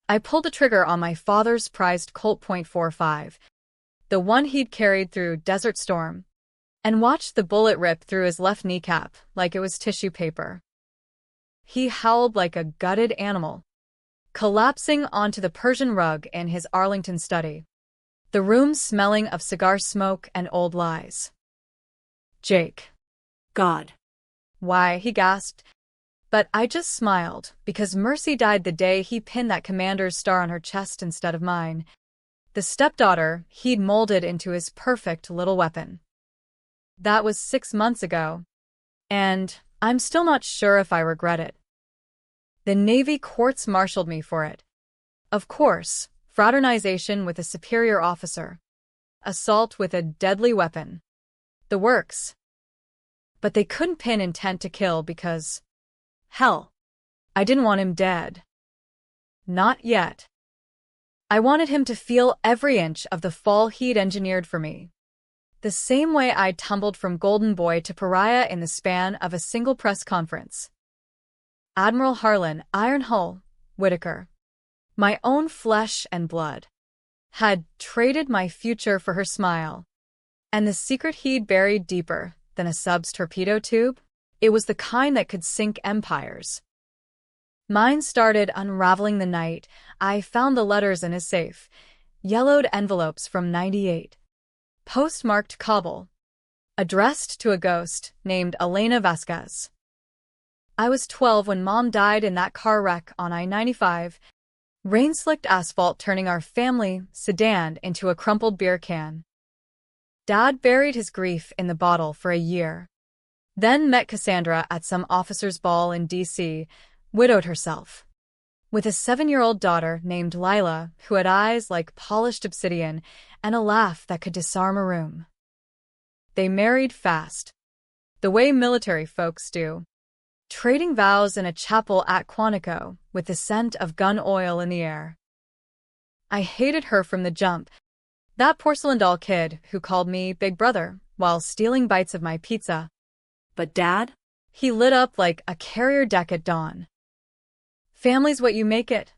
I pulled the trigger on my father's prized Colt .45, the one he'd carried through Desert Storm, and watched the bullet rip through his left kneecap like it was tissue paper. He howled like a gutted animal, collapsing onto the Persian rug in his Arlington study, the room smelling of cigar smoke and old lies. "Jake." God. "Why?" he gasped. But I just smiled, because Mercy died the day he pinned that commander's star on her chest instead of mine. The stepdaughter he'd molded into his perfect little weapon. That was 6 months ago, and I'm still not sure if I regret it. The Navy courts-martialed me for it. Of course, fraternization with a superior officer, assault with a deadly weapon, the works. But they couldn't pin intent to kill because, hell, I didn't want him dead. Not yet. I wanted him to feel every inch of the fall he'd engineered for me. The same way I tumbled from golden boy to pariah in the span of a single press conference. Admiral Harlan Iron Hull Whitaker, my own flesh and blood, had traded my future for her smile. And the secret he'd buried deeper than a sub's torpedo tube? It was the kind that could sink empires. Mine started unraveling the night I found the letters in his safe, yellowed envelopes from '98. Postmarked Kabul, addressed to a ghost named Elena Vasquez. I was 12 when Mom died in that car wreck on I-95, rain-slicked asphalt turning our family sedan into a crumpled beer can. Dad buried his grief in the bottle for a year, then met Cassandra at some officer's ball in D.C., widowed herself, with a 7-year-old daughter named Lila who had eyes like polished obsidian and a laugh that could disarm a room. They married fast, the way military folks do, trading vows in a chapel at Quantico with the scent of gun oil in the air. I hated her from the jump, that porcelain doll kid who called me Big Brother while stealing bites of my pizza. But Dad? He lit up like a carrier deck at dawn. "Family's what you make it,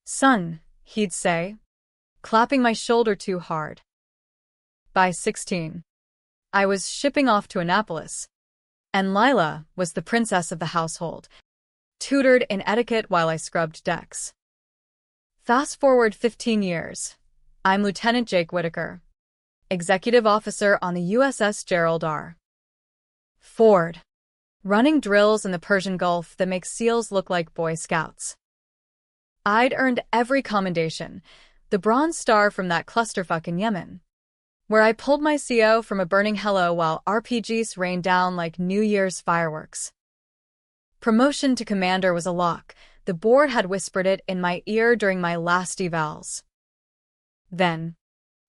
son," he'd say, clapping my shoulder too hard. By 16, I was shipping off to Annapolis, and Lila was the princess of the household, tutored in etiquette while I scrubbed decks. Fast forward 15 years, I'm Lieutenant Jake Whitaker, executive officer on the USS Gerald R. Ford, running drills in the Persian Gulf that make SEALs look like Boy Scouts. I'd earned every commendation, the Bronze Star from that clusterfuck in Yemen, where I pulled my CO from a burning hello while RPGs rained down like New Year's fireworks. Promotion to commander was a lock. The board had whispered it in my ear during my last evals. Then,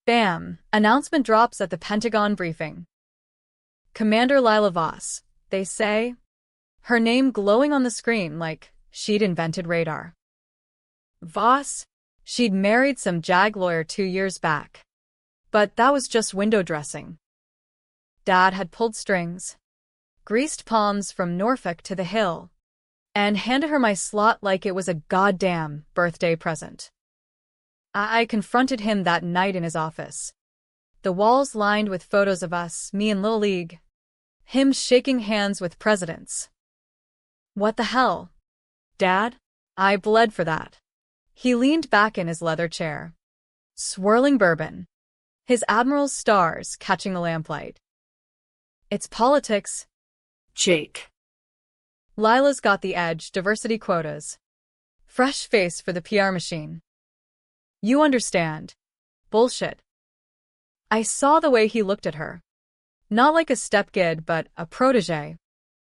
bam, announcement drops at the Pentagon briefing. Commander Lila Voss, they say, her name glowing on the screen like she'd invented radar. Voss? She'd married some JAG lawyer 2 years back. But that was just window dressing. Dad had pulled strings, greased palms from Norfolk to the Hill, and handed her my slot like it was a goddamn birthday present. I confronted him that night in his office. The walls lined with photos of us, me in Little League, him shaking hands with presidents. "What the hell, Dad?" I bled for that. He leaned back in his leather chair, swirling bourbon, his Admiral's stars catching the lamplight. "It's politics, Jake." Lila's got the edge, diversity quotas. Fresh face for the PR machine. You understand. Bullshit. I saw the way he looked at her. Not like a stepkid, but a protege,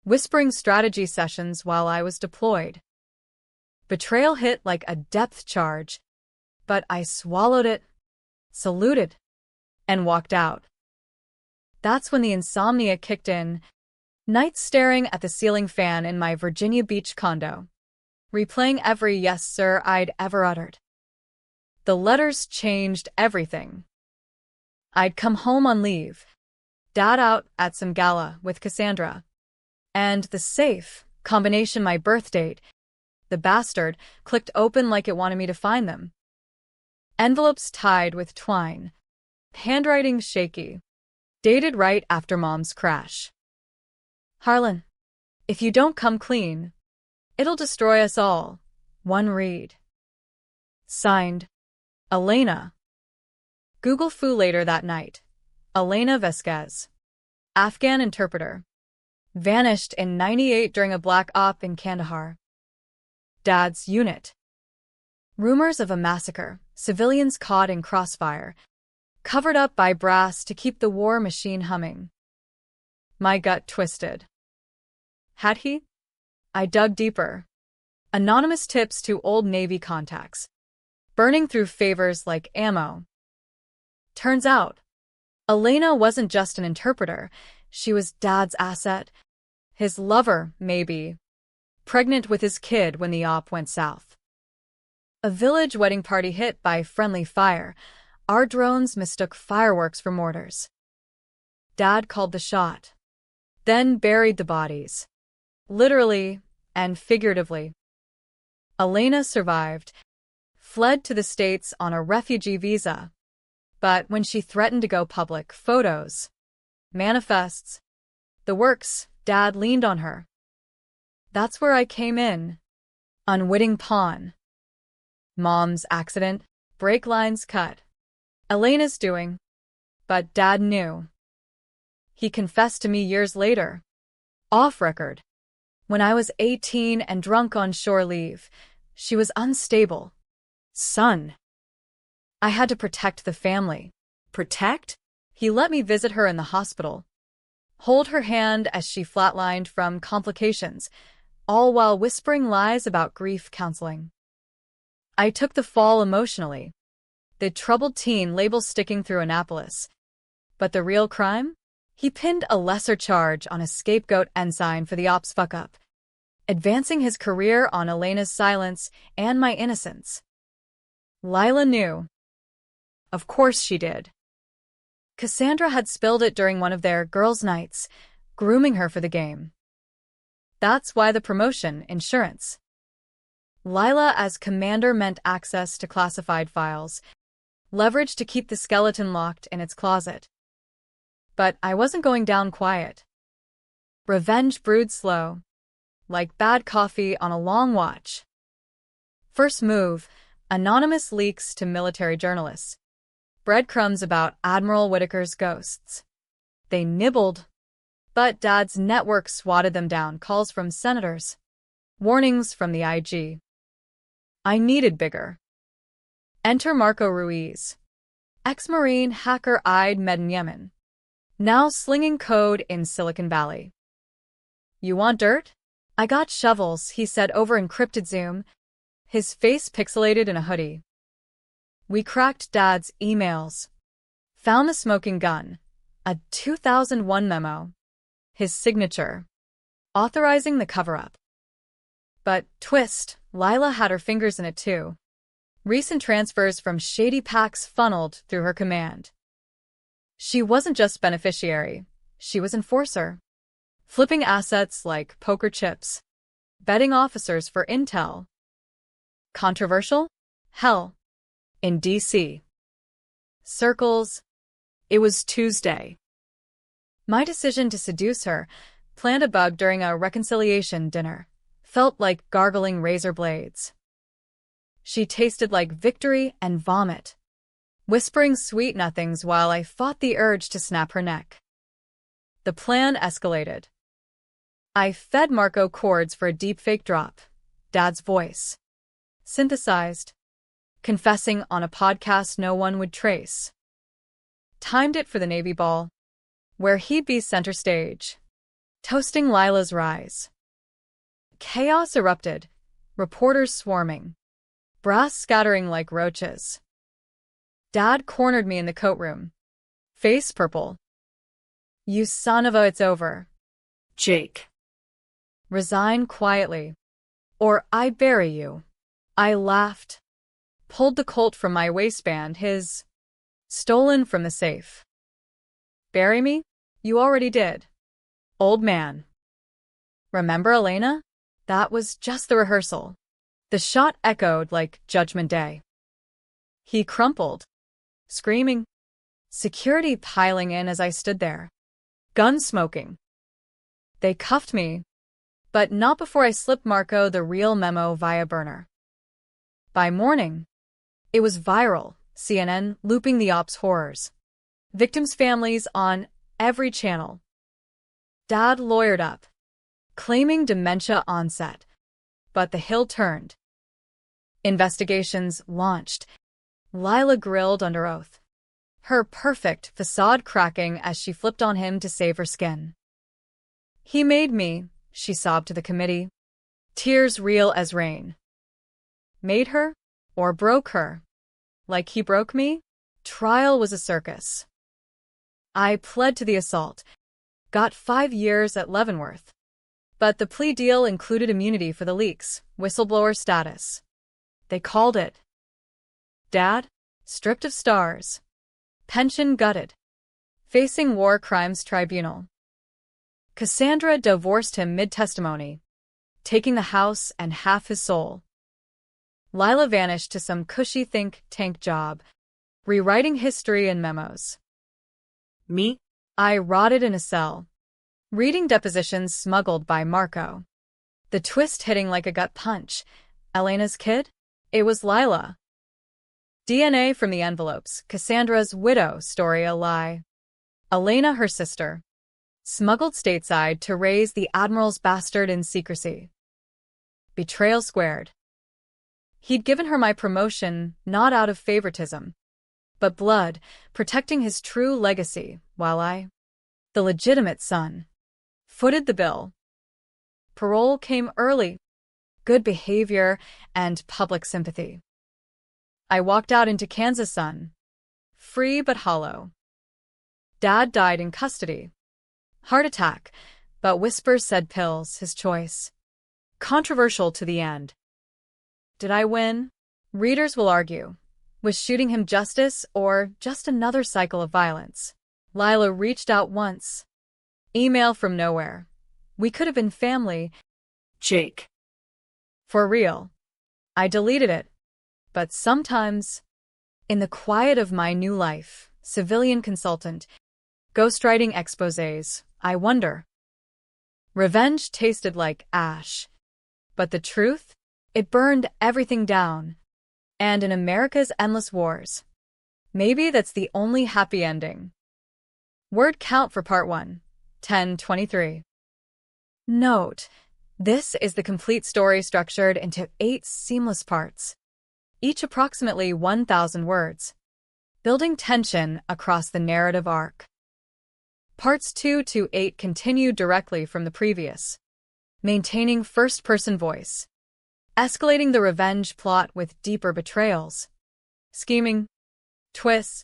whispering strategy sessions while I was deployed. Betrayal hit like a depth charge, but I swallowed it, saluted, and walked out. That's when the insomnia kicked in, nights staring at the ceiling fan in my Virginia Beach condo, replaying every "yes, sir" I'd ever uttered. The letters changed everything. I'd come home on leave, Dad out at some gala with Cassandra, and the safe, combination my birth date, The bastard clicked open like it wanted me to find them. Envelopes tied with twine. Handwriting shaky. Dated right after Mom's crash. Harlan, if you don't come clean, it'll destroy us all. One read. Signed, Elena. Google foo later that night. Elena Vasquez. Afghan interpreter. Vanished in '98 during a black op in Kandahar. Dad's unit. Rumors of a massacre, civilians caught in crossfire, covered up by brass to keep the war machine humming. My gut twisted. Had he? I dug deeper. Anonymous tips to old Navy contacts. Burning through favors like ammo. Turns out, Elena wasn't just an interpreter. She was Dad's asset. His lover, maybe. Pregnant with his kid when the op went south. A village wedding party hit by friendly fire. Our drones mistook fireworks for mortars. Dad called the shot. Then buried the bodies. Literally and figuratively. Elena survived. Fled to the States on a refugee visa. But when she threatened to go public, photos, manifests, the works, Dad leaned on her. That's where I came in. Unwitting pawn. Mom's accident, brake lines cut. Elena's doing. But Dad knew. He confessed to me years later. Off record. When I was 18 and drunk on shore leave, she was unstable. Son. I had to protect the family. Protect? He let me visit her in the hospital. Hold her hand as she flatlined from complications, all while whispering lies about grief counseling. I took the fall emotionally. The troubled teen label sticking through Annapolis. But the real crime? He pinned a lesser charge on a scapegoat ensign for the ops fuck-up, advancing his career on Elena's silence and my innocence. Lila knew. Of course she did. Cassandra had spilled it during one of their girls' nights, grooming her for the game. That's why the promotion, insurance. Lila as commander meant access to classified files, leverage to keep the skeleton locked in its closet. But I wasn't going down quiet. Revenge brewed slow, like bad coffee on a long watch. First move, anonymous leaks to military journalists. Breadcrumbs about Admiral Whitaker's ghosts. They nibbled, but Dad's network swatted them down. Calls from senators. Warnings from the IG. I needed bigger. Enter Marco Ruiz. Ex-Marine hacker-eyed Medin, now slinging code in Silicon Valley. You want dirt? I got shovels, he said over encrypted Zoom, his face pixelated in a hoodie. We cracked Dad's emails. Found the smoking gun. A 2001 memo. His signature. Authorizing the cover-up. But, twist, Lila had her fingers in it too. Recent transfers from shady PACs funneled through her command. She wasn't just beneficiary, she was enforcer. Flipping assets like poker chips. Betting officers for intel. Controversial? Hell. In D.C. Circles. It was Tuesday. My decision to seduce her, plant a bug during a reconciliation dinner, felt like gargling razor blades. She tasted like victory and vomit, whispering sweet nothings while I fought the urge to snap her neck. The plan escalated. I fed Marco chords for a deepfake drop, Dad's voice. Synthesized. Confessing on a podcast no one would trace. Timed it for the Navy Ball, where he'd be center stage, toasting Lila's rise. Chaos erupted, reporters swarming, brass scattering like roaches. Dad cornered me in the coat room, face purple. You son of a, it's over. Jake. Resign quietly, or I bury you. I laughed. Pulled the Colt from my waistband, his stolen from the safe. Bury me? You already did. Old man. Remember Elena? That was just the rehearsal. The shot echoed like Judgment Day. He crumpled, screaming, security piling in as I stood there, gun smoking. They cuffed me, but not before I slipped Marco the real memo via burner. By morning, it was viral, CNN looping the ops horrors. Victims' families on every channel. Dad lawyered up, claiming dementia onset, but the hill turned. Investigations launched. Lila grilled under oath, her perfect facade cracking as she flipped on him to save her skin. He made me, she sobbed to the committee, tears real as rain. Made her, or broke her? Like he broke me? Trial was a circus. I pled to the assault, got 5 years at Leavenworth. But the plea deal included immunity for the leaks, whistleblower status. They called it. Dad, stripped of stars. Pension gutted. Facing war crimes tribunal. Cassandra divorced him mid-testimony, taking the house and half his soul. Lila vanished to some cushy think tank job, rewriting history and memos. Me? I rotted in a cell, reading depositions smuggled by Marco. The twist hitting like a gut punch. Elena's kid? It was Lila. DNA from the envelopes. Cassandra's widow story a lie. Elena her sister. Smuggled stateside to raise the Admiral's bastard in secrecy. Betrayal squared. He'd given her my promotion not out of favoritism, but blood, protecting his true legacy, while I, the legitimate son, footed the bill. Parole came early, good behavior, and public sympathy. I walked out into Kansas sun, free but hollow. Dad died in custody. Heart attack, but whispers said pills, his choice. Controversial to the end. Did I win? Readers will argue. Was shooting him justice or just another cycle of violence? Lila reached out once. Email from nowhere. We could have been family. Jake. For real. I deleted it. But sometimes, in the quiet of my new life, civilian consultant, ghostwriting exposés, I wonder. Revenge tasted like ash. But the truth? It burned everything down. And in America's endless wars, maybe that's the only happy ending. Word count for part 1, 1023. Note, this is the complete story structured into 8 seamless parts, each approximately 1,000 words, building tension across the narrative arc. Parts 2 to 8 continue directly from the previous, maintaining first-person voice, escalating the revenge plot with deeper betrayals, scheming, twists,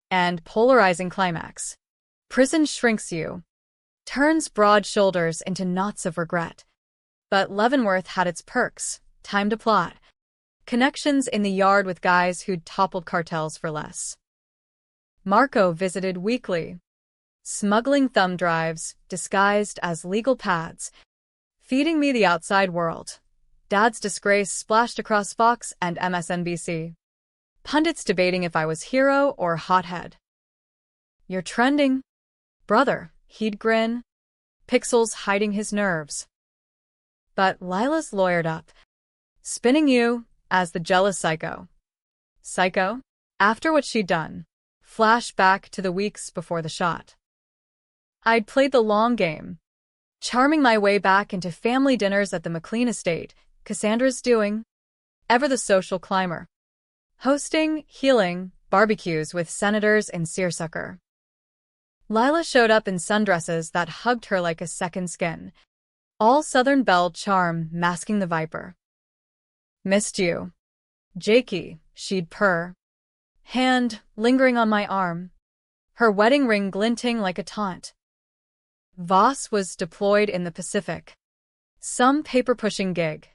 and polarizing climax. Prison shrinks you, turns broad shoulders into knots of regret. But Leavenworth had its perks, time to plot, connections in the yard with guys who'd toppled cartels for less. Marco visited weekly, smuggling thumb drives disguised as legal pads, feeding me the outside world. Dad's disgrace splashed across Fox and MSNBC. Pundits debating if I was hero or hothead. You're trending, brother, he'd grin, pixels hiding his nerves. But Lila's lawyered up, spinning you as the jealous psycho. Psycho? After what she'd done, flash back to the weeks before the shot. I'd played the long game, charming my way back into family dinners at the McLean estate, Cassandra's doing, ever the social climber. Hosting, healing, barbecues with senators in seersucker. Lila showed up in sundresses that hugged her like a second skin, all Southern belle charm masking the viper. Missed you. Jakey, she'd purr, hand lingering on my arm, her wedding ring glinting like a taunt. Voss was deployed in the Pacific. Some paper-pushing gig.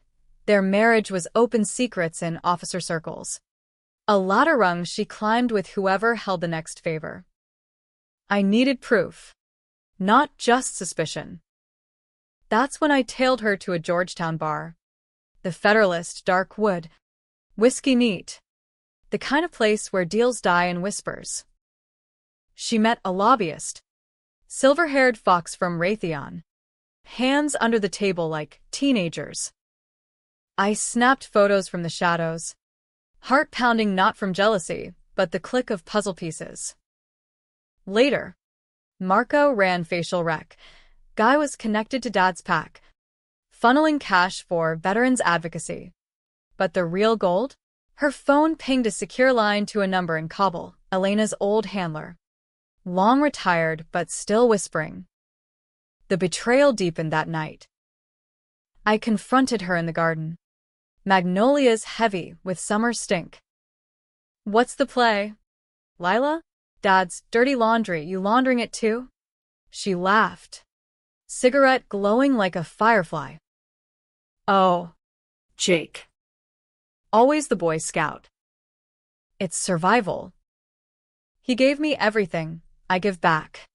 Their marriage was open secrets in officer circles. A ladder rung she climbed with whoever held the next favor. I needed proof, not just suspicion. That's when I tailed her to a Georgetown bar. The Federalist dark wood. Whiskey neat. The kind of place where deals die in whispers. She met a lobbyist. Silver-haired fox from Raytheon. Hands under the table like teenagers. I snapped photos from the shadows. Heart pounding not from jealousy, but the click of puzzle pieces. Later, Marco ran facial rec. Guy was connected to Dad's PAC, funneling cash for veterans advocacy. But the real gold? Her phone pinged a secure line to a number in Kabul, Elena's old handler. Long retired, but still whispering. The betrayal deepened that night. I confronted her in the garden. Magnolias heavy with summer stink. What's the play? Lila? Dad's dirty laundry, you laundering it too? She laughed. Cigarette glowing like a firefly. Oh. Jake. Always the Boy Scout. It's survival. He gave me everything, I give back.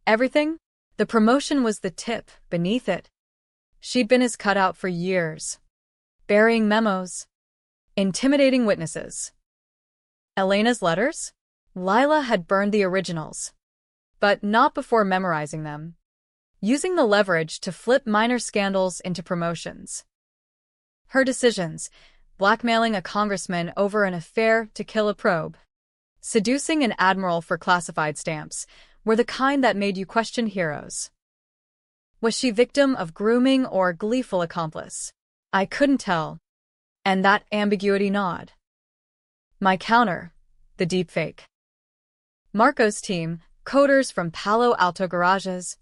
Everything? The promotion was the tip beneath it. She'd been his cutout for years. Burying memos. Intimidating witnesses. Elena's letters? Lila had burned the originals. But not before memorizing them. Using the leverage to flip minor scandals into promotions. Her decisions, blackmailing a congressman over an affair to kill a probe, seducing an admiral for classified stamps, were the kind that made you question heroes. Was she victim of grooming or gleeful accomplice? I couldn't tell. And that ambiguity gnawed. My counter, the deepfake. Marco's team, coders from Palo Alto garages,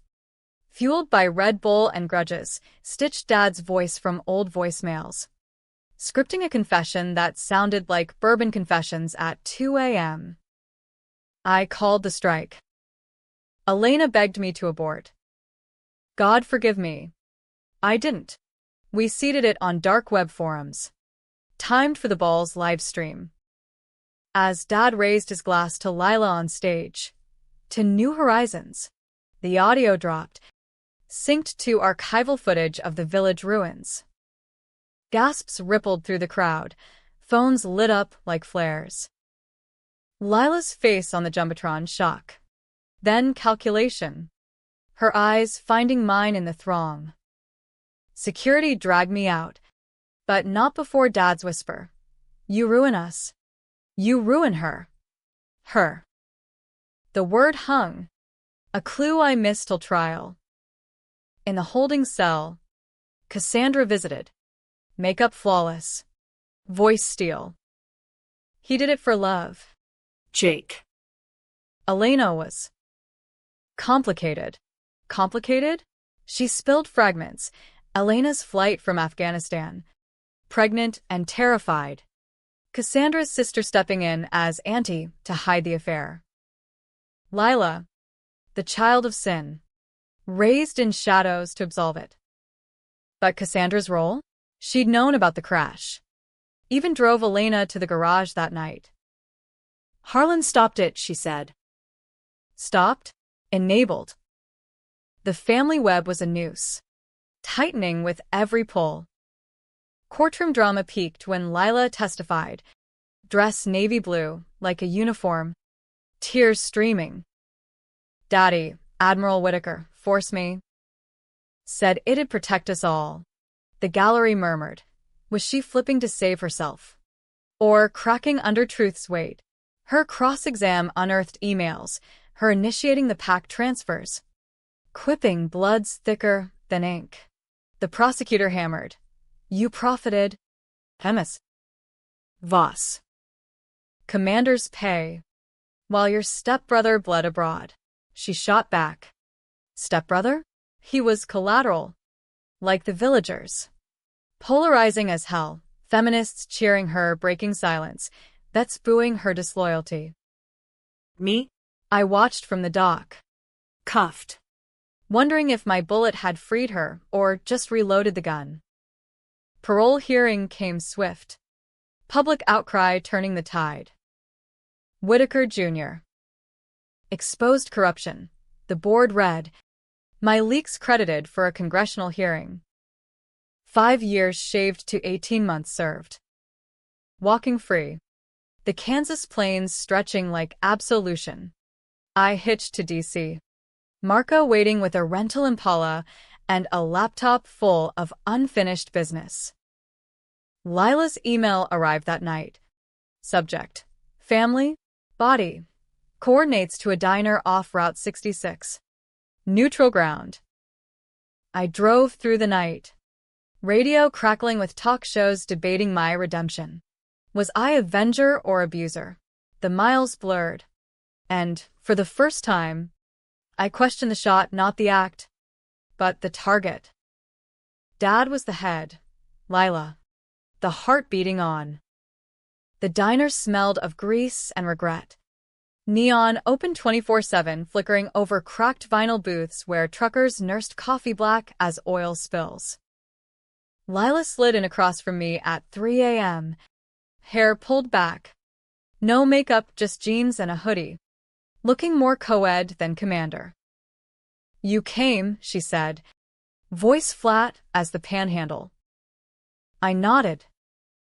fueled by Red Bull and grudges, stitched Dad's voice from old voicemails, scripting a confession that sounded like bourbon confessions at 2 a.m. I called the strike. Elena begged me to abort. God forgive me. I didn't. We seeded it on dark web forums. Timed for the ball's live stream. As Dad raised his glass to Lila on stage, to new horizons, the audio dropped, synced to archival footage of the village ruins. Gasps rippled through the crowd, phones lit up like flares. Lila's face on the Jumbotron shock. Then calculation. Her eyes finding mine in the throng. Security dragged me out, but not before Dad's whisper. You ruin us. You ruin her. Her. The word hung. A clue I missed till trial. In the holding cell, Cassandra visited. Makeup flawless. Voice steel. He did it for love. Jake. Elena was complicated. Complicated? She spilled fragments. Elena's flight from Afghanistan. Pregnant and terrified. Cassandra's sister stepping in as auntie to hide the affair. Lila, the child of sin, raised in shadows to absolve it. But Cassandra's role? She'd known about the crash. Even drove Elena to the garage that night. Harlan stopped it, she said. Stopped? Enabled. The family web was a noose, tightening with every pull. Courtroom drama peaked when Lila testified, dress navy blue, like a uniform, tears streaming. Daddy, Admiral Whitaker, force me. Said it'd protect us all. The gallery murmured. Was she flipping to save herself? Or cracking under truth's weight? Her cross-exam unearthed emails, her initiating the PAC transfers. Quipping bloods thicker than ink. The prosecutor hammered. You profited. Hemis. Voss. Commander's pay. While your stepbrother bled abroad. She shot back. Stepbrother? He was collateral. Like the villagers. Polarizing as hell, feminists cheering her breaking silence, that's booing her disloyalty. Me? I watched from the dock. Cuffed. Wondering if my bullet had freed her or just reloaded the gun. Parole hearing came swift. Public outcry turning the tide. Whitaker Jr. Exposed corruption. The board read. My leaks credited for a congressional hearing. 5 years shaved to 18 months served. Walking free. The Kansas plains stretching like absolution. I hitched to D.C. Marco waiting with a rental Impala and a laptop full of unfinished business. Lila's email arrived that night. Subject: family, body. Coordinates to a diner off Route 66. Neutral ground. I drove through the night. Radio crackling with talk shows debating my redemption. Was I avenger or abuser? The miles blurred. And, for the first time, I questioned the shot, not the act, but the target. Dad was the head. Lila. The heart beating on. The diner smelled of grease and regret. Neon open 24/7, flickering over cracked vinyl booths where truckers nursed coffee black as oil spills. Lila slid in across from me at 3 a.m., hair pulled back. No makeup, just jeans and a hoodie. Looking more co-ed than Commander. You came, she said, voice flat as the panhandle. I nodded,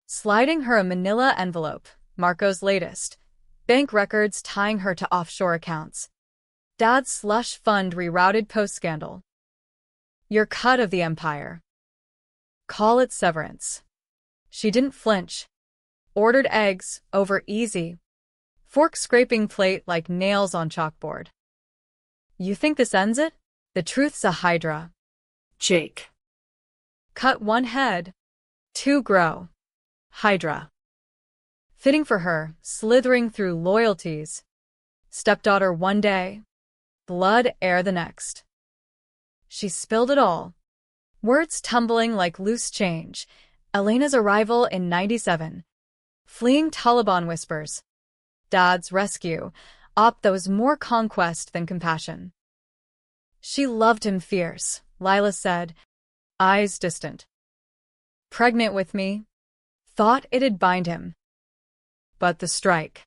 sliding her a manila envelope, Marco's latest. Bank records tying her to offshore accounts. Dad's slush fund rerouted post-scandal. Your cut of the empire. Call it severance. She didn't flinch. Ordered eggs, over easy. Fork scraping plate like nails on chalkboard. You think this ends it? The truth's a hydra. Jake. Cut one head. 2 grow. Hydra. Fitting for her, slithering through loyalties. Stepdaughter one day. Blood heir the next. She spilled it all. Words tumbling like loose change. Elena's arrival in 97. Fleeing Taliban whispers. Dad's rescue. Op that was more conquest than compassion. She loved him fierce, Lila said, eyes distant. Pregnant with me. Thought it'd bind him. But the strike.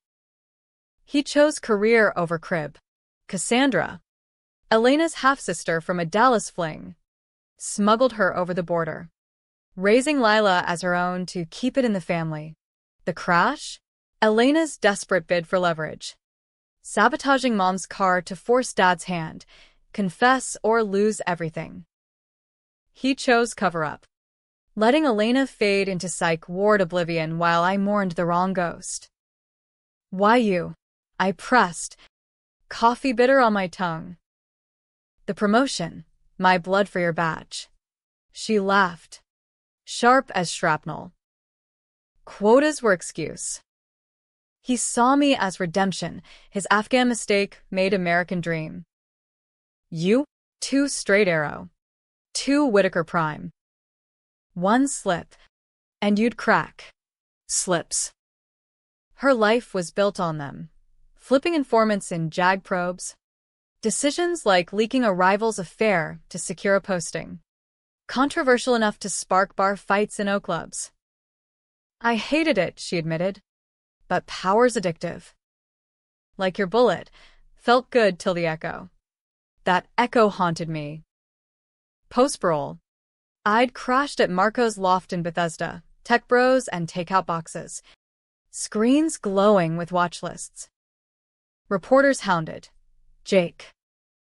He chose career over crib. Cassandra, Elena's half-sister from a Dallas fling, smuggled her over the border, raising Lila as her own to keep it in the family. The crash? Elena's desperate bid for leverage. Sabotaging mom's car to force dad's hand, confess or lose everything. He chose cover-up, letting Elena fade into psych ward oblivion while I mourned the wrong ghost. Why you? I pressed, coffee bitter on my tongue. The promotion, my blood for your badge. She laughed, sharp as shrapnel. Quotas were excuse. He saw me as redemption, his Afghan mistake made American dream. You? 2 straight arrow. 2 Whitaker prime. 1 slip, and you'd crack. Slips. Her life was built on them. Flipping informants in JAG probes. Decisions like leaking a rival's affair to secure a posting. Controversial enough to spark bar fights in O clubs. I hated it, she admitted. But power's addictive. Like your bullet, felt good till the echo. That echo haunted me. Post-parole. I'd crashed at Marco's loft in Bethesda, tech bros and takeout boxes. Screens glowing with watch lists. Reporters hounded. Jake.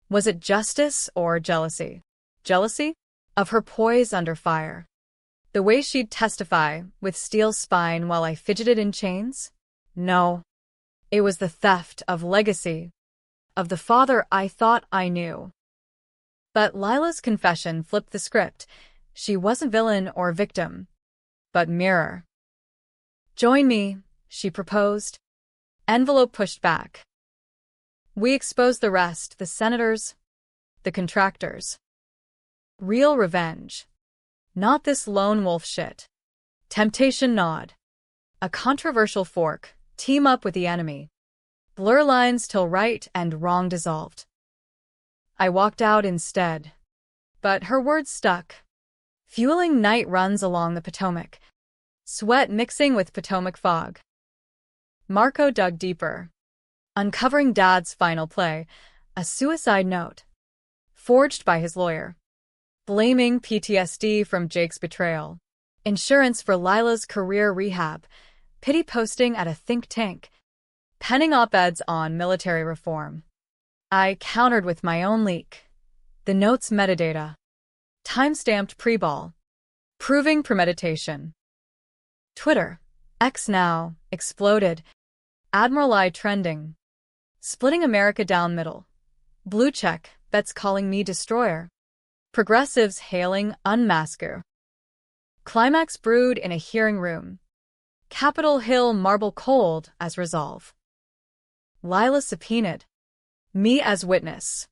Was it justice or jealousy? Jealousy? Of her poise under fire. The way she'd testify, with steel spine while I fidgeted in chains? No. It was the theft of legacy. Of the father I thought I knew. But Lila's confession flipped the script. She wasn't villain or victim, but mirror. Join me, she proposed. Envelope pushed back. We exposed the rest, the senators, the contractors. Real revenge. Not this lone wolf shit. Temptation nod. A controversial fork. Team up with the enemy. Blur lines till right and wrong dissolved. I walked out instead. But her words stuck. Fueling night runs along the Potomac. Sweat mixing with Potomac fog. Marco dug deeper. Uncovering Dad's final play, a suicide note. Forged by his lawyer. blaming PTSD from Jake's betrayal, insurance for Lila's career rehab, pity posting at a think tank, penning op-eds on military reform. I countered with my own leak. The notes metadata. Time-stamped pre-ball. Proving premeditation. Twitter, X now, exploded. Admiral I trending. Splitting America down middle. Blue check, bets calling me destroyer. Progressives hailing unmasker. Climax brewed in a hearing room. Capitol Hill marble cold as resolve. Lila subpoenaed. Me as witness.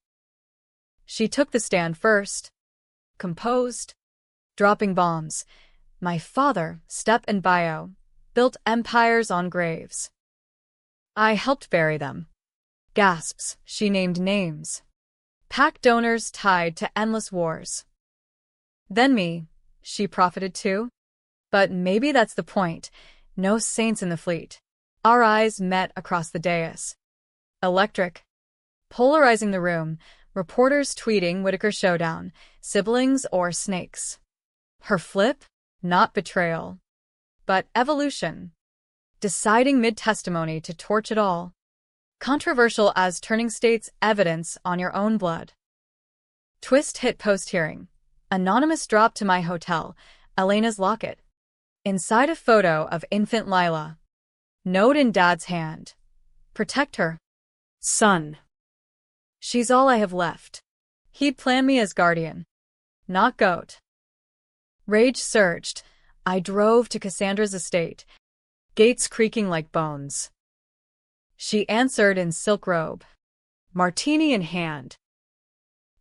She took the stand first. Composed. Dropping bombs. My father, step and bio, built empires on graves. I helped bury them. Gasps, she named names. PAC donors tied to endless wars. Then me, she profited too? But maybe that's the point. No saints in the fleet. Our eyes met across the dais. Electric. Polarizing the room, reporters tweeting Whitaker showdown, siblings or snakes. Her flip? Not betrayal. But evolution. Deciding mid-testimony to torch it all. Controversial as turning state's evidence on your own blood. Twist hit post-hearing. Anonymous drop to my hotel, Elena's locket. Inside a photo of infant Lila. Note in dad's hand. Protect her. Son. She's all I have left. He'd planned me as guardian. Not goat. Rage surged. I drove to Cassandra's estate. Gates creaking like bones. She answered in silk robe. Martini in hand.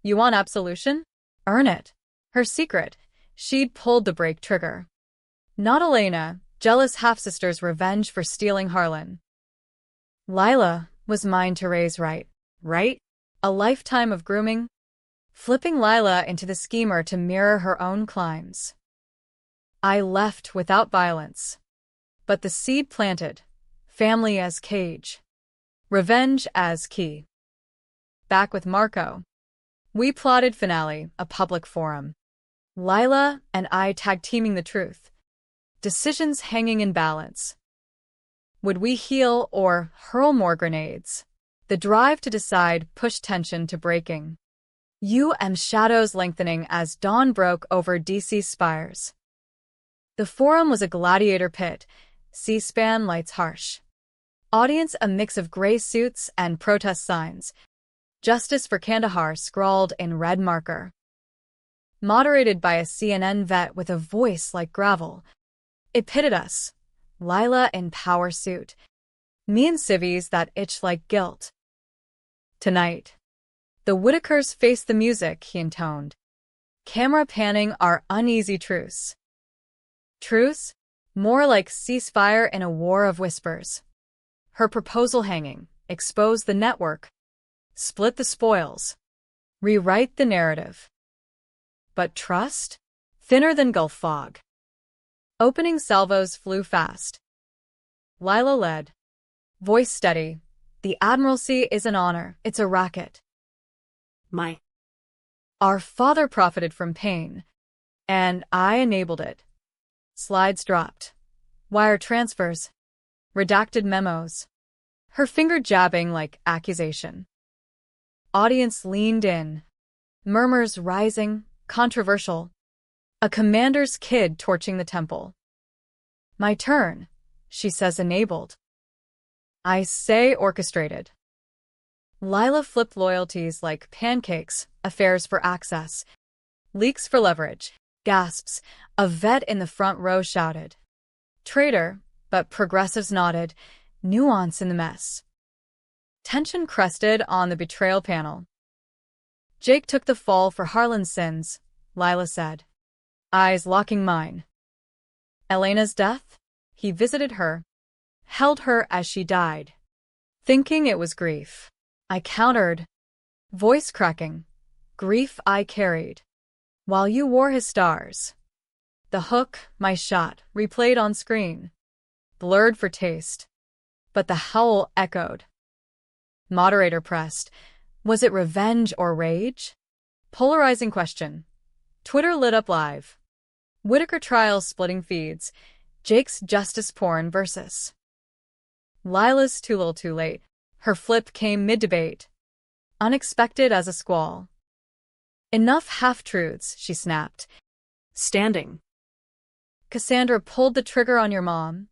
You want absolution? Earn it. Her secret. She'd pulled the brake trigger. Not Elena, jealous half-sister's revenge for stealing Harlan. Lila was mine to raise right? A lifetime of grooming? Flipping Lila into the schemer to mirror her own climbs. I left without violence. But the seed planted. Family as cage. Revenge as key. Back with Marco. We plotted finale, a public forum. Lila and I tag-teaming the truth. Decisions hanging in balance. Would we heal or hurl more grenades? The drive to decide pushed tension to breaking. Shadows lengthening as dawn broke over DC's spires. The forum was a gladiator pit, C-SPAN lights harsh. Audience a mix of gray suits and protest signs. Justice for Kandahar scrawled in red marker. Moderated by a CNN vet with a voice like gravel. It pitted us. Lila in power suit. Me and civvies that itch like guilt. Tonight. The Whitakers face the music, he intoned. Camera panning our uneasy truce. Truce? More like ceasefire in a war of whispers. Her proposal hanging. Expose the network. Split the spoils. Rewrite the narrative. But trust? Thinner than Gulf fog. Opening salvos flew fast. Lila led. Voice steady. The Admiralty is an honor, it's a racket. Our father profited from pain. And I enabled it. Slides dropped. Wire transfers. Redacted memos. Her finger jabbing like accusation. Audience leaned in. Murmurs rising, controversial. A commander's kid torching the temple. My turn, she says enabled. I say orchestrated. Lila flipped loyalties like pancakes, affairs for access. Leaks for leverage. Gasps. A vet in the front row shouted. Traitor, but progressives nodded. Nuance in the mess. Tension crested on the betrayal panel. Jake took the fall for Harlan's sins, Lila said. Eyes locking mine. Elena's death? He visited her. Held her as she died. Thinking it was grief. I countered. Voice cracking. Grief I carried. While you wore his stars. The hook, my shot, replayed on screen. Blurred for taste. But the howl echoed. Moderator pressed. Was it revenge or rage? Polarizing question. Twitter lit up live. Whitaker trial splitting feeds. Jake's justice porn versus Lila's too little too late. Her flip came mid-debate. Unexpected as a squall. Enough half-truths, she snapped. Standing. Cassandra pulled the trigger on your mom.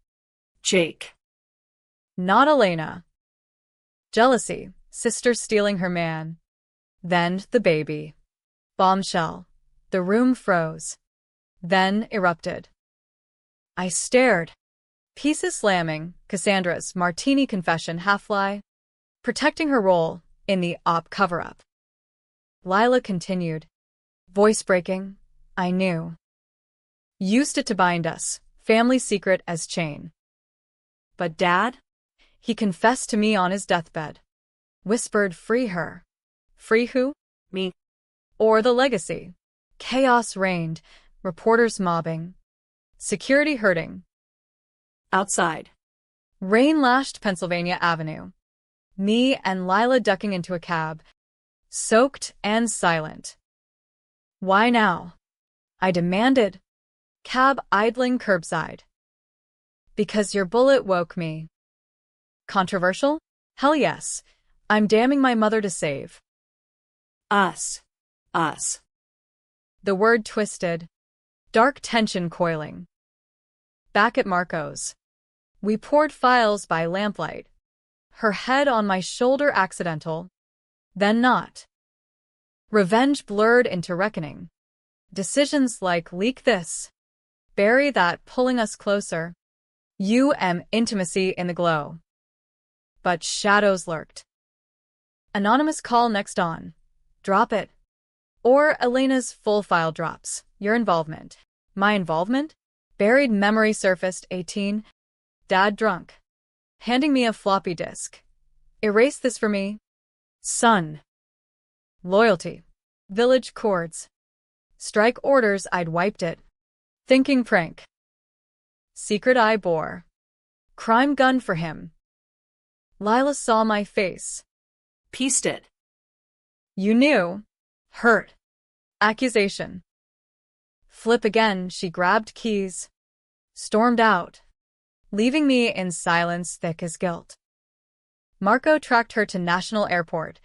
Jake. Not Elena. Jealousy, sister stealing her man. Then the baby. Bombshell. The room froze. Then erupted. I stared. Pieces slamming, Cassandra's martini confession half-lie, protecting her role in the op cover-up. Lila continued. Voice breaking, I knew. Used it to bind us, family secret as chain. But Dad? He confessed to me on his deathbed. Whispered, free her. Free who? Me. Or the legacy. Chaos reigned, reporters mobbing. Security hurting. Outside. Rain lashed Pennsylvania Avenue. Me and Lila ducking into a cab. Soaked and silent. Why now? I demanded. Cab idling curbside. Because your bullet woke me. Controversial? Hell yes. I'm damning my mother to save. Us. Us. The word twisted. Dark tension coiling. Back at Marco's. We poured files by lamplight. Her head on my shoulder accidental. Then not. Revenge blurred into reckoning. Decisions like leak this. Bury that pulling us closer. Intimacy in the glow. But shadows lurked. Anonymous call next on. Drop it. Or Elena's full file drops. Your involvement. My involvement? Buried memory surfaced 18. Dad drunk. Handing me a floppy disk. Erase this for me. Son. Loyalty. Village chords. Strike orders I'd wiped it. Thinking prank. Secret I bore. Crime gun for him. Lila saw my face. Pieced it. You knew. Hurt. Accusation. Flip again, she grabbed keys. Stormed out. Leaving me in silence thick as guilt. Marco tracked her to National Airport.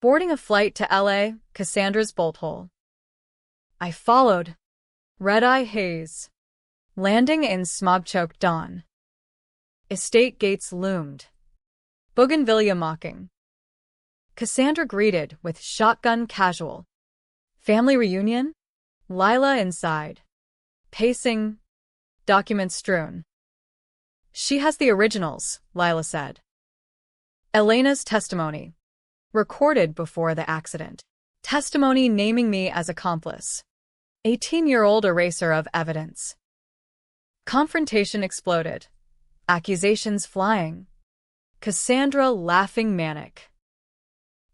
Boarding a flight to LA, Cassandra's bolt hole. I followed. Red-eye haze. Landing in smog-choked dawn. Estate gates loomed. Bougainvillea mocking. Cassandra greeted with shotgun casual. Family reunion? Lila inside. Pacing. Documents strewn. She has the originals, Lila said. Elena's testimony. Recorded before the accident. Testimony naming me as accomplice. 18-year-old eraser of evidence. Confrontation exploded. Accusations flying. Cassandra laughing manic.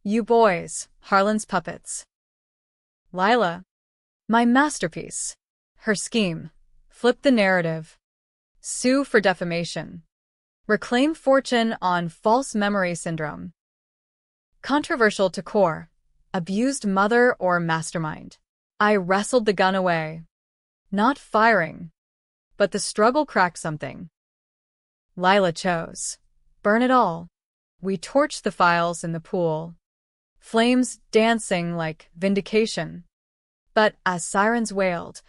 You boys, Harlan's puppets. Lila. My masterpiece. Her scheme. Flip the narrative. Sue for defamation. Reclaim fortune on false memory syndrome. Controversial to core. Abused mother or mastermind. I wrestled the gun away. Not firing. But the struggle cracked something. Lila chose. Burn it all. We torched the files in the pool. Flames dancing like vindication. But as sirens wailed,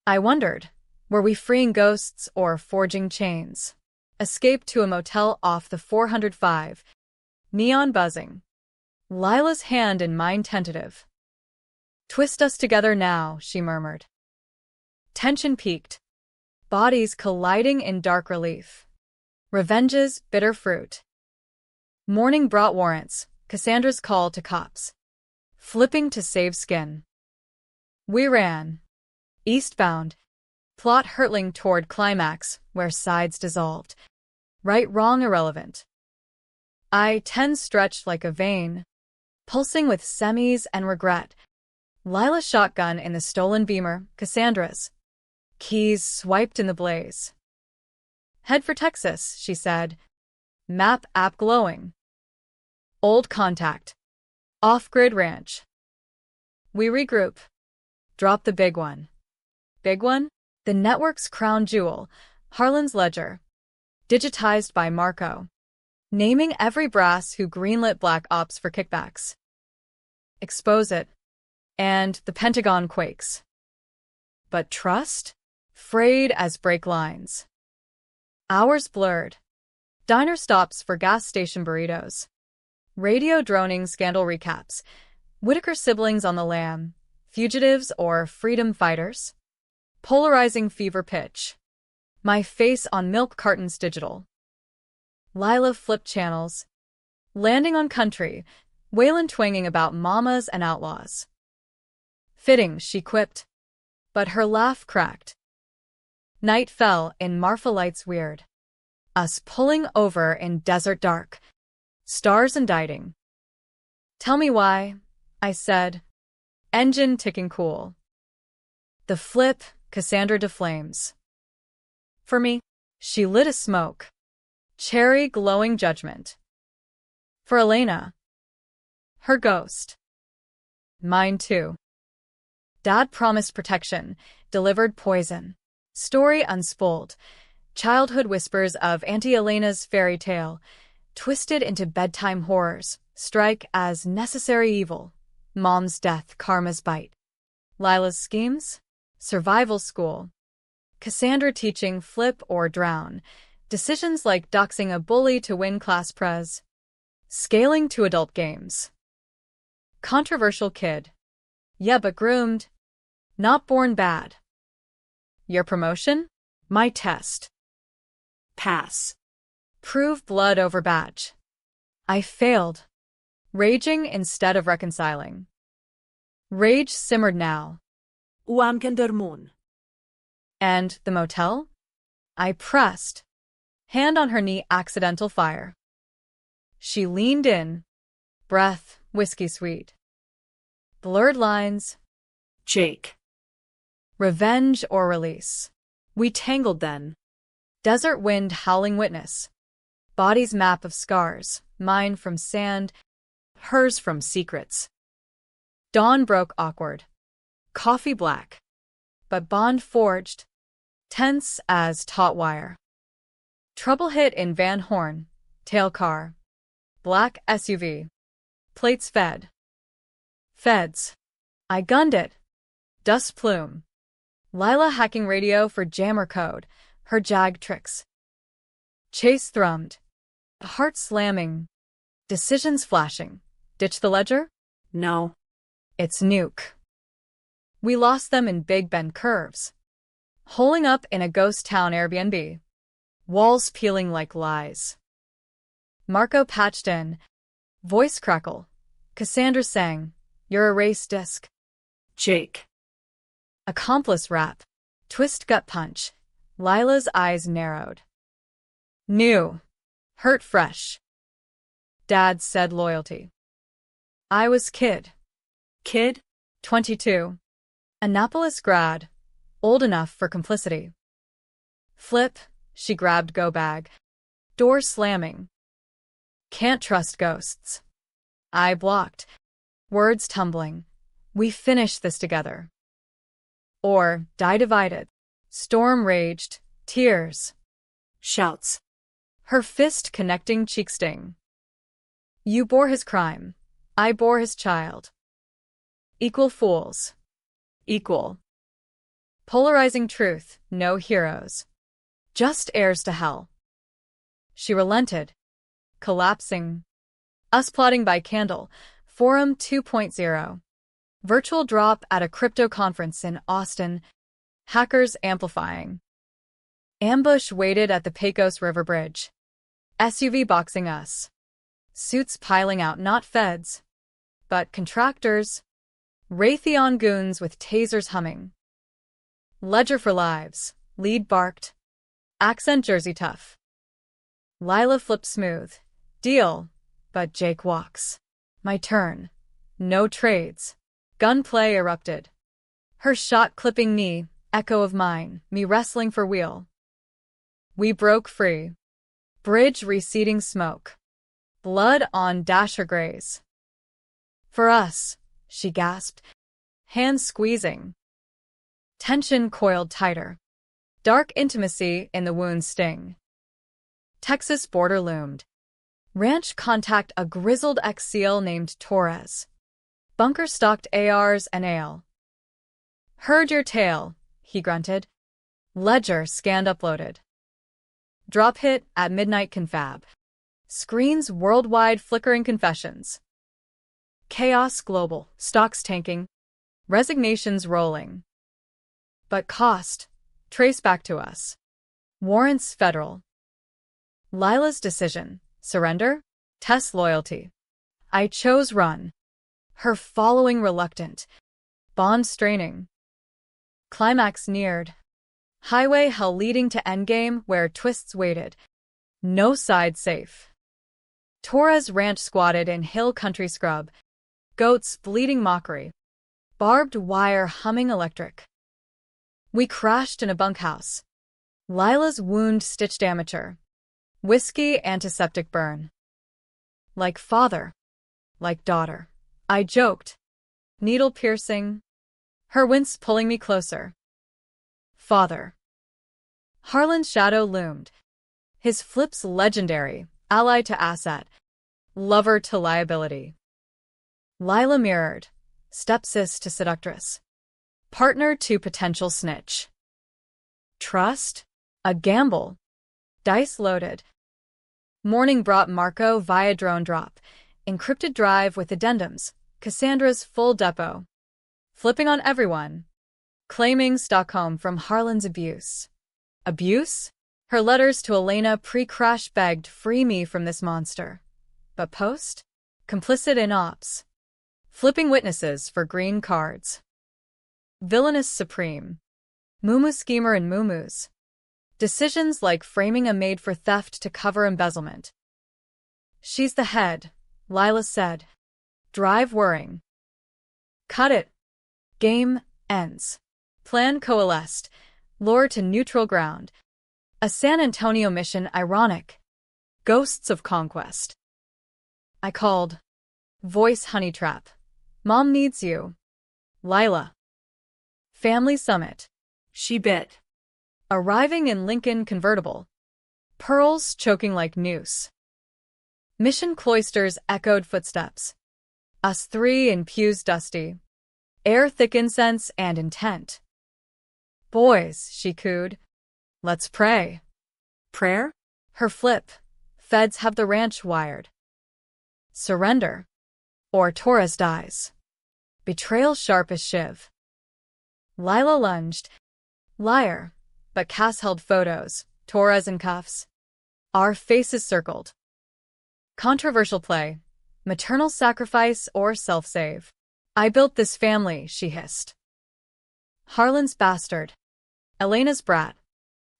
I wondered, were we freeing ghosts or forging chains? Escape to a motel off the 405. Neon buzzing. Lila's hand in mine tentative. Twist us together now, she murmured. Tension peaked. Bodies colliding in dark relief. Revenge's bitter fruit. Morning brought warrants, Cassandra's call to cops. Flipping to save skin. We ran. Eastbound. Plot hurtling toward climax, where sides dissolved. Right, wrong, irrelevant. I-10 stretched like a vein. Pulsing with semis and regret. Lila's shotgun in the stolen Beamer, Cassandra's. Keys swiped in the blaze. Head for Texas, she said. Map app glowing. Old contact. Off-grid ranch. We regroup. Drop the big one. Big one? The network's crown jewel, Harlan's ledger. Digitized by Marco. Naming every brass who greenlit Black Ops for kickbacks. Expose it. And the Pentagon quakes. But trust? Frayed as brake lines. Hours blurred. Diner stops for gas station burritos. Radio droning scandal recaps. Whitaker siblings on the lam. Fugitives or freedom fighters? Polarizing fever pitch. My face on milk cartons digital. Lila flipped channels. Landing on country. Waylon twanging about mamas and outlaws. Fitting, she quipped. But her laugh cracked. Night fell in Marfa lights weird. Us pulling over in desert dark. Stars indicting. Tell me why, I said. Engine ticking cool. The flip, Cassandra deflames. For me, she lit a smoke. Cherry glowing judgment. For Elena. Her ghost. Mine too. Dad promised protection, delivered poison. Story unspooled. Childhood whispers of Auntie Elena's fairy tale, twisted into bedtime horrors, strike as necessary evil. Mom's death, karma's bite. Lila's schemes? Survival school. Cassandra teaching flip or drown. Decisions like doxing a bully to win class prez. Scaling to adult games. Controversial kid. Yeah, but groomed. Not born bad. Your promotion? My test. Pass. Prove blood over badge. I failed. Raging instead of reconciling. Rage simmered now. U anche dormun. And the motel? I pressed. Hand on her knee, accidental fire. She leaned in. Breath, whiskey sweet. Blurred lines. Jake. Revenge or release. We tangled then. Desert wind howling witness. Body's map of scars, mine from sand, hers from secrets. Dawn broke awkward. Coffee black. But bond forged. Tense as taut wire. Trouble hit in Van Horn. Tail car. Black SUV. Plates fed. Feds. I gunned it. Dust plume. Lila hacking radio for jammer code. Her jag tricks. Chase thrummed. Heart slamming. Decisions flashing. Ditch the ledger? No. It's nuke. We lost them in Big Bend curves. Holing up in a ghost town Airbnb. Walls peeling like lies. Marco patched in. Voice crackle. Cassandra sang. You're a race disc. Jake. Accomplice rap. Twist gut punch. Lila's eyes narrowed. New. Hurt fresh. Dad said loyalty. I was kid. Kid? 22. Annapolis grad. Old enough for complicity. Flip, she grabbed go bag. Door slamming. Can't trust ghosts. I blocked. Words tumbling. We finish this together. Or die divided. Storm raged. Tears. Shouts. Her fist connecting cheek sting. You bore his crime. I bore his child. Equal fools. Equal. Polarizing truth, no heroes. Just heirs to hell. She relented. Collapsing. Us plotting by candle. Forum 2.0. Virtual drop at a crypto conference in Austin. Hackers amplifying. Ambush waited at the Pecos River Bridge. SUV boxing us. Suits piling out, not feds, but contractors. Raytheon goons with tasers humming. Ledger for lives. Lead barked. Accent Jersey tough. Lila flipped smooth. Deal. But Jake walks. My turn. No trades. Gunplay erupted. Her shot clipping me, echo of mine, me wrestling for wheel. We broke free. Bridge receding smoke. Blood on Dasher Grays. For us, she gasped, hands squeezing. Tension coiled tighter. Dark intimacy in the wound's sting. Texas border loomed. Ranch contact a grizzled ex-SEAL named Torres. Bunker stocked ARs and ale. Heard your tale, he grunted. Ledger scanned uploaded. Drop hit at midnight confab. Screens worldwide flickering confessions. Chaos global, stocks tanking, resignations rolling. But cost, trace back to us. Warrants federal. Lila's decision, surrender, test loyalty. I chose run. Her following reluctant. Bond straining. Climax neared. Highway hell leading to endgame where twists waited. No side safe. Torres ranch squatted in hill country scrub. Goats bleating mockery. Barbed wire humming electric. We crashed in a bunkhouse. Lila's wound stitched amateur. Whiskey antiseptic burn. Like father. Like daughter. I joked. Needle piercing. Her wince pulling me closer. Father. Harlan's shadow loomed. His flips legendary, ally to asset, lover to liability. Lila mirrored, stepsis to seductress, partner to potential snitch. Trust? A gamble. Dice loaded. Morning brought Marco via drone drop, encrypted drive with addendums, Cassandra's full depot. Flipping on everyone. Claiming Stockholm from Harlan's abuse. Abuse? Her letters to Elena pre-crash begged, free me from this monster. But post? Complicit in ops. Flipping witnesses for green cards. Villainous supreme. Mumu schemer and mumus. Decisions like framing a maid for theft to cover embezzlement. She's the head, Lila said. Drive whirring. Cut it. Game ends. Plan coalesced. Lure to neutral ground. A San Antonio mission ironic. Ghosts of conquest. I called. Voice honey trap. Mom needs you. Lila. Family summit. She bit. Arriving in Lincoln convertible. Pearls choking like noose. Mission cloisters echoed footsteps. Us three in pews dusty. Air thick incense and intent. Boys, she cooed. Let's pray. Prayer? Her flip. Feds have the ranch wired. Surrender. Or Torres dies. Betrayal sharp as shiv. Lila lunged. Liar. But Cass held photos, Torres in cuffs. Our faces circled. Controversial play. Maternal sacrifice or self-save. I built this family, she hissed. Harlan's bastard. Elena's brat.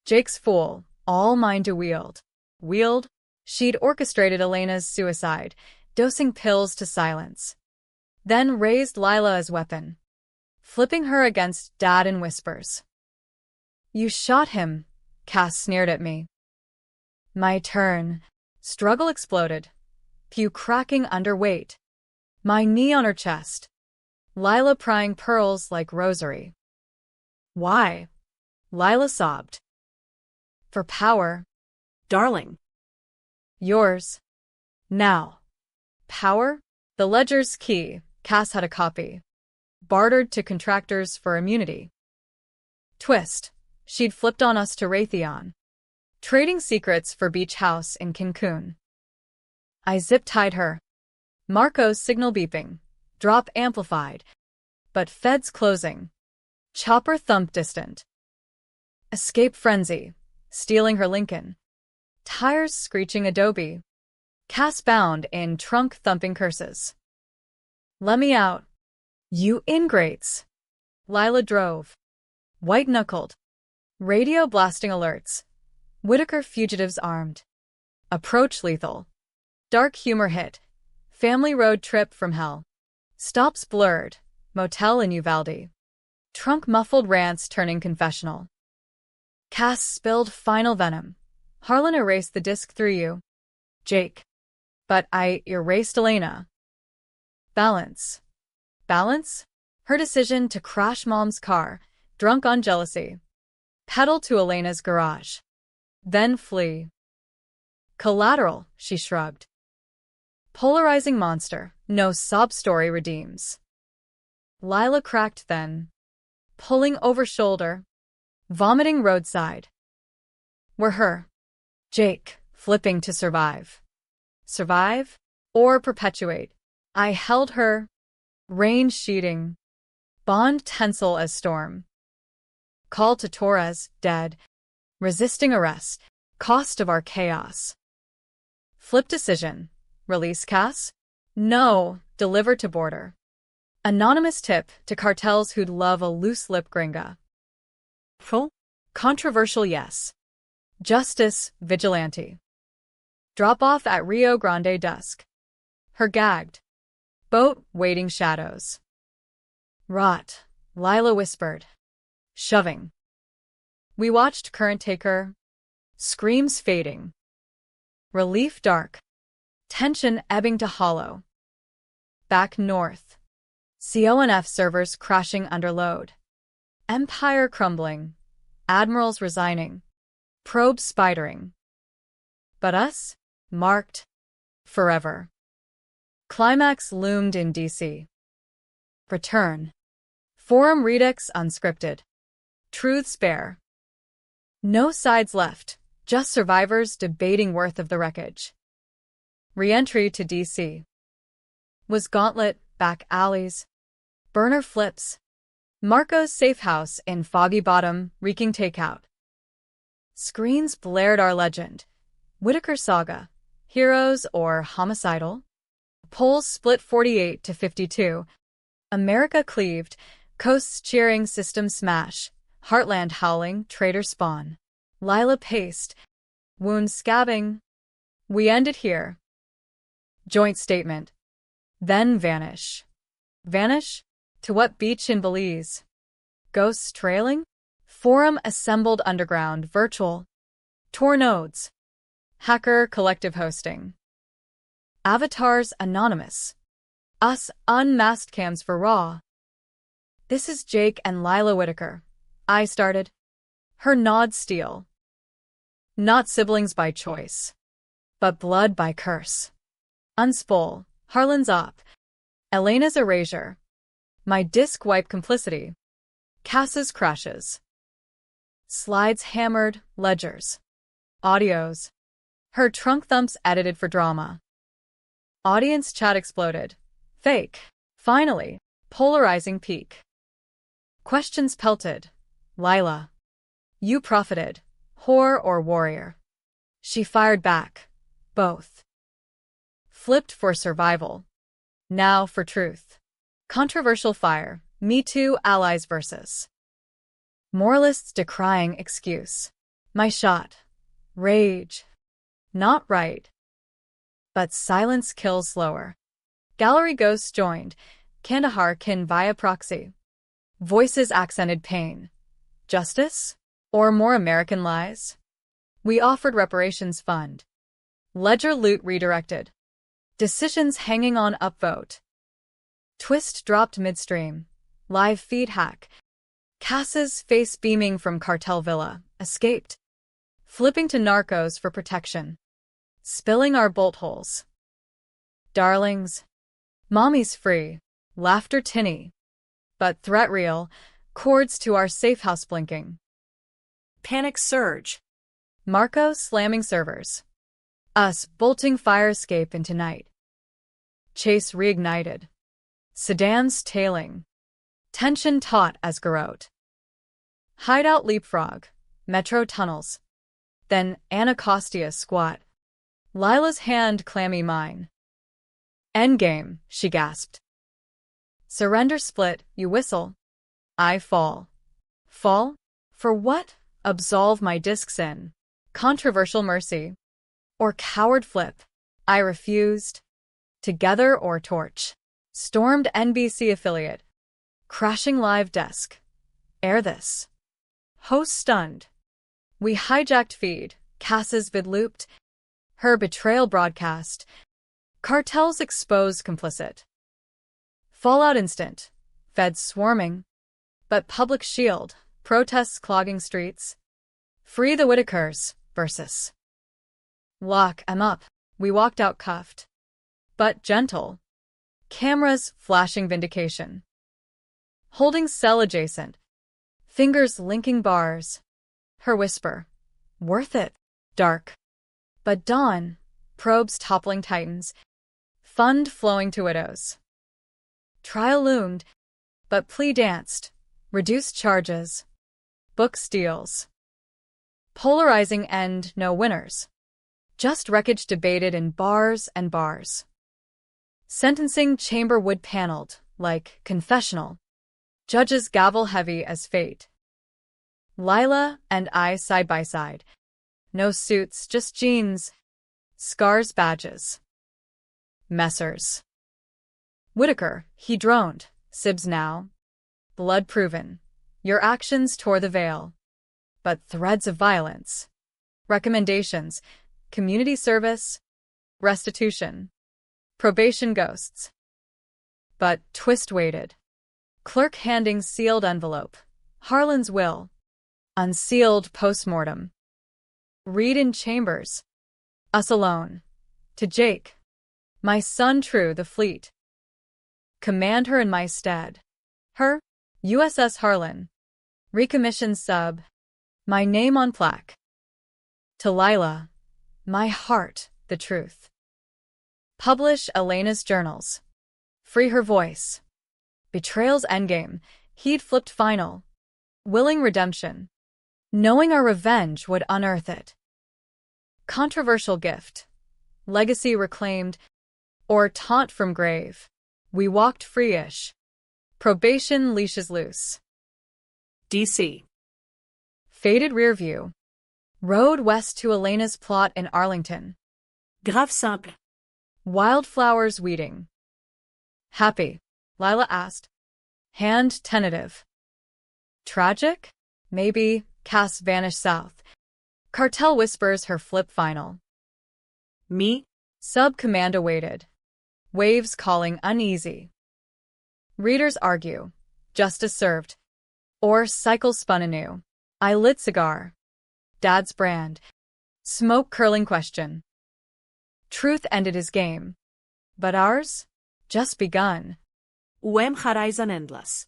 Jake's fool, all mine to wield. Wield? She'd orchestrated Elena's suicide, dosing pills to silence. Then raised Lila as weapon. Flipping her against Dad in whispers. You shot him, Cass sneered at me. My turn. Struggle exploded. Pew cracking under weight. My knee on her chest. Lila prying pearls like rosary. Why? Lila sobbed. For power. Darling. Yours. Now. Power? The ledger's key. Cass had a copy. Bartered to contractors for immunity. Twist. She'd flipped on us to Raytheon. Trading secrets for beach house in Cancun. I zip-tied her. Marco's signal beeping. Drop amplified. But feds closing. Chopper thump distant. Escape frenzy. Stealing her Lincoln. Tires screeching Adobe. Cass bound in trunk thumping curses. Let me out. You ingrates. Lila drove. White-knuckled. Radio blasting alerts. Whitaker fugitives armed. Approach lethal. Dark humor hit. Family road trip from hell. Stops blurred. Motel in Uvalde. Trunk muffled rants turning confessional. Cass spilled final venom. Harlan erased the disc through you. Jake. But I erased Elena. Balance. Balance? Her decision to crash Mom's car, drunk on jealousy. Pedal to Elena's garage. Then flee. Collateral, she shrugged. Polarizing monster, no sob story redeems. Lila cracked then. Pulling over shoulder. Vomiting roadside. Were her. Jake, flipping to survive. Survive? Or perpetuate? I held her. Rain sheeting. Bond tensile as storm. Call to Torres, dead. Resisting arrest. Cost of our chaos. Flip decision. Release Cass? No, deliver to border. Anonymous tip to cartels who'd love a loose-lip gringa. Full? Controversial yes. Justice, vigilante. Drop off at Rio Grande dusk. Her gagged. Boat, waiting shadows. Rot, Lila whispered. Shoving. We watched current taker. Screams fading. Relief dark. Tension ebbing to hollow. Back north. CONF servers crashing under load. Empire crumbling. Admirals resigning. Probes spidering. But us? Marked. Forever. Climax loomed in DC. Return. Forum redux unscripted. Truths bare. No sides left, just survivors debating worth of the wreckage. Re-entry to DC. Was gauntlet, back alleys. Burner flips. Marco's safe house in Foggy Bottom, reeking takeout. Screens blared our legend. Whitaker saga. Heroes or homicidal? Polls split 48 to 52. America cleaved. Coasts cheering, system smash. Heartland howling, traitor spawn. Lila paced. Wounds scabbing. We ended here. Joint statement. Then vanish. Vanish? To what beach in Belize? Ghosts trailing? Forum assembled underground, virtual. Tor nodes. Hacker collective hosting. Avatars anonymous. Us unmasked cams for raw. This is Jake and Lila Whitaker. I started. Her nod steel. Not siblings by choice. But blood by curse. Unspole. Harlan's op. Elena's erasure. My disk wipe complicity. Cass's crashes. Slides hammered, ledgers. Audios. Her trunk thumps edited for drama. Audience chat exploded. Fake. Finally. Polarizing peak. Questions pelted. Lila. You profited. Whore or warrior? She fired back. Both. Flipped for survival. Now for truth. Controversial fire. Me Too allies versus. Moralists decrying excuse. My shot. Rage. Not right. But silence kills slower. Gallery ghosts joined. Kandahar kin via proxy. Voices accented pain. Justice? Or more American lies? We offered reparations fund. Ledger loot redirected. Decisions hanging on upvote. Twist dropped midstream. Live feed hack. Cass's face beaming from cartel villa. Escaped. Flipping to narcos for protection. Spilling our bolt holes. Darlings. Mommy's free. Laughter tinny. But threat real. Cords to our safe house blinking. Panic surge. Marco slamming servers. Us bolting fire escape into night. Chase reignited. Sedans tailing. Tension taut as garrote. Hideout leapfrog. Metro tunnels. Then Anacostia squat. Lila's hand clammy mine. Endgame, she gasped. Surrender split, you whistle. I fall. Fall? For what? Absolve my discs in. Controversial mercy. Or coward flip. I refused. Together or torch. Stormed NBC affiliate. Crashing live desk. Air this. Host stunned. We hijacked feed. Cass's vid looped. Her betrayal broadcast. Cartels exposed complicit. Fallout instant. Feds swarming. But public shield. Protests clogging streets. Free the Whitakers versus Lock 'em up. We walked out cuffed, but gentle. Cameras flashing vindication. Holding cell adjacent. Fingers linking bars. Her whisper. Worth it. Dark. But dawn. Probes toppling titans. Fund flowing to widows. Trial loomed, but plea danced. Reduced charges. Book steals. Polarizing end, no winners. Just wreckage debated in bars and bars. Sentencing chamber wood-paneled, like confessional. Judges gavel heavy as fate. Lila and I side by side. No suits, just jeans. Scars badges. Messers. Whitaker, he droned. Sibs now. Blood proven. Your actions tore the veil. But threads of violence. Recommendations. Community service. Restitution. Probation ghosts. But twist waited. Clerk handing sealed envelope. Harlan's will. Unsealed postmortem. Read in chambers. Us alone. To Jake. My son true the fleet. Command her in my stead. Her, USS Harlan. Recommissioned sub. My name on plaque. To Lila. My heart, the truth. Publish Elena's journals. Free her voice. Betrayal's endgame. He'd flipped final. Willing redemption. Knowing our revenge would unearth it. Controversial gift. Legacy reclaimed. Or taunt from grave. We walked free-ish. Probation leashes loose. DC. Faded rear view. Road west to Elena's plot in Arlington. Grave simple. Wildflowers weeding. Happy? Lila asked. Hand tentative. Tragic? Maybe. Cass vanished south. Cartel whispers her flip final. Me? Sub-command awaited. Waves calling uneasy. Readers argue. Justice served. Or cycle spun anew. I lit cigar. Dad's brand. Smoke curling question. Truth ended his game. But ours? Just begun. Uem Horizon Endless.